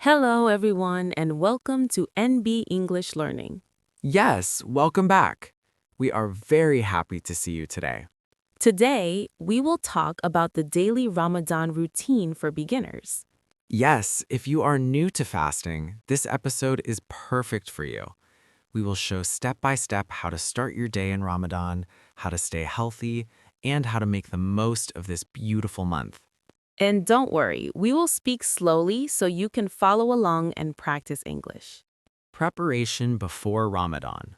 Hello, everyone, and welcome to NB English Learning. Yes, welcome back. We are very happy to see you today. Today, we will talk about the daily Ramadan routine for beginners. Yes, if you are new to fasting, this episode is perfect for you. We will show step by step how to start your day in Ramadan, how to stay healthy, and how to make the most of this beautiful month. And don't worry, we will speak slowly so you can follow along and practice English. Preparation before Ramadan.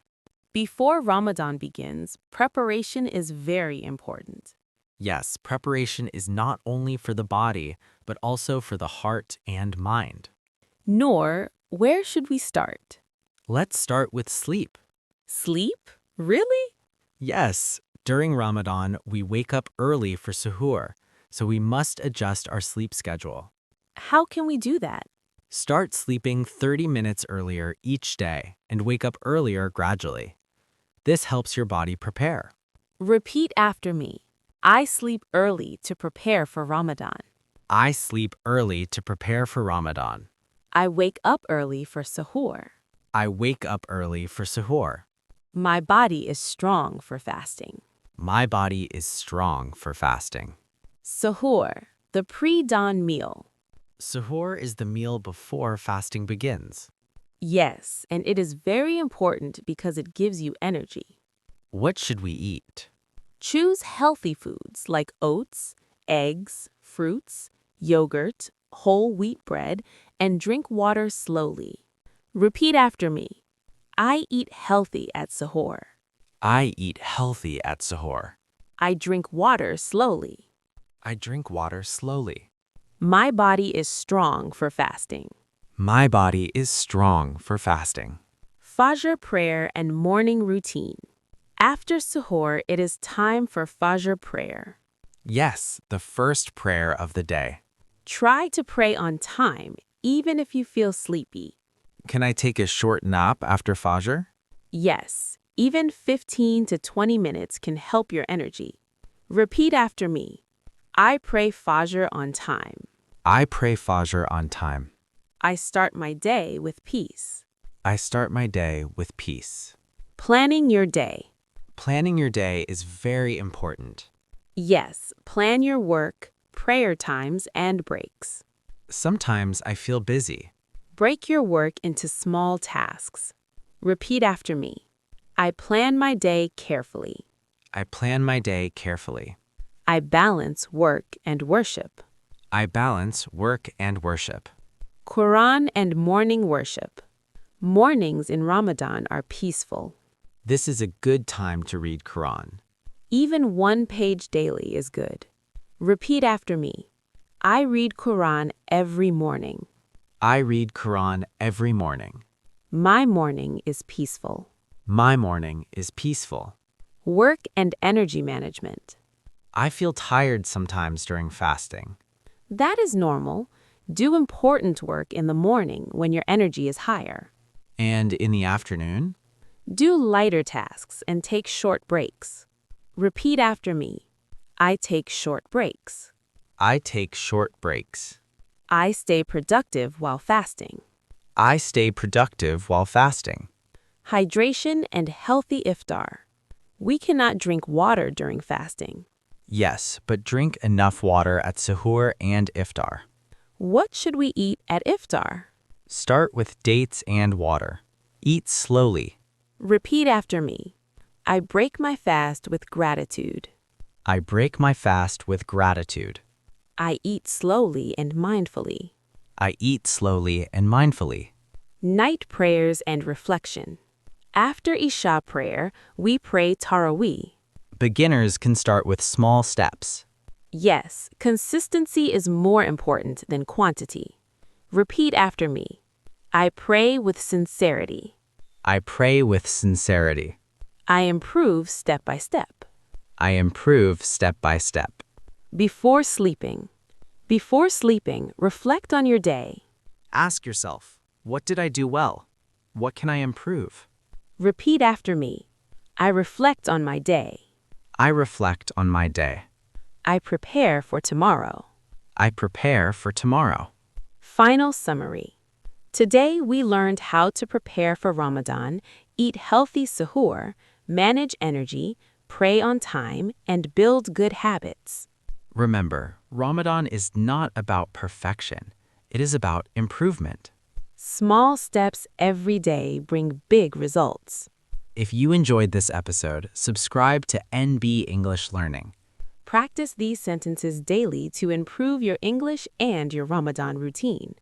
Before Ramadan begins, preparation is very important. Yes, preparation is not only for the body, but also for the heart and mind. Noor, where should we start? Let's start with sleep. Sleep? Really? Yes, during Ramadan, we wake up early for suhur, so we must adjust our sleep schedule. How can we do that? Start sleeping 30 minutes earlier each day and wake up earlier gradually. This helps your body prepare. Repeat after me. I sleep early to prepare for Ramadan. I sleep early to prepare for Ramadan. I wake up early for suhoor. I wake up early for suhoor. My body is strong for fasting. My body is strong for fasting. Suhoor, the pre-dawn meal. Suhoor is the meal before fasting begins. Yes, and it is very important because it gives you energy. What should we eat? Choose healthy foods like oats, eggs, fruits, yogurt, whole wheat bread, and drink water slowly. Repeat after me. I eat healthy at suhoor. I eat healthy at suhoor. I drink water slowly. I drink water slowly. My body is strong for fasting. My body is strong for fasting. Fajr prayer and morning routine. After suhoor, it is time for Fajr prayer. Yes, the first prayer of the day. Try to pray on time, even if you feel sleepy. Can I take a short nap after Fajr? Yes, even 15 to 20 minutes can help your energy. Repeat after me. I pray Fajr on time. I pray Fajr on time. I start my day with peace. I start my day with peace. Planning your day. Planning your day is very important. Yes, plan your work, prayer times, and breaks. Sometimes I feel busy. Break your work into small tasks. Repeat after me. I plan my day carefully. I plan my day carefully. I balance work and worship. I balance work and worship. Quran and morning worship. Mornings in Ramadan are peaceful. This is a good time to read Quran. Even one page daily is good. Repeat after me. I read Quran every morning. I read Quran every morning. My morning is peaceful. My morning is peaceful. Work and energy management. I feel tired sometimes during fasting. That is normal. Do important work in the morning when your energy is higher. And in the afternoon? Do lighter tasks and take short breaks. Repeat after me. I take short breaks. I take short breaks. I stay productive while fasting. I stay productive while fasting. Hydration and healthy iftar. We cannot drink water during fasting. Yes, but drink enough water at suhoor and iftar. What should we eat at iftar? Start with dates and water. Eat slowly. Repeat after me. I break my fast with gratitude. I break my fast with gratitude. I eat slowly and mindfully. I eat slowly and mindfully. Night prayers and reflection. After Isha prayer, we pray Taraweeh. Beginners can start with small steps. Yes, consistency is more important than quantity. Repeat after me. I pray with sincerity. I pray with sincerity. I improve step by step. I improve step by step. Before sleeping. Before sleeping, reflect on your day. Ask yourself, what did I do well? What can I improve? Repeat after me. I reflect on my day. I reflect on my day. I prepare for tomorrow. I prepare for tomorrow. Final summary. Today, we learned how to prepare for Ramadan, eat healthy suhur, manage energy, pray on time, and build good habits. Remember, Ramadan is not about perfection. It is about improvement. Small steps every day bring big results. If you enjoyed this episode, subscribe to NB English Learning. Practice these sentences daily to improve your English and your Ramadan routine.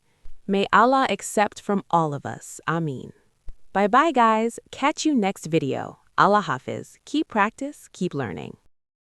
May Allah accept from all of us. Ameen. Bye-bye, guys. Catch you next video. Allah Hafiz. Keep practice, keep learning.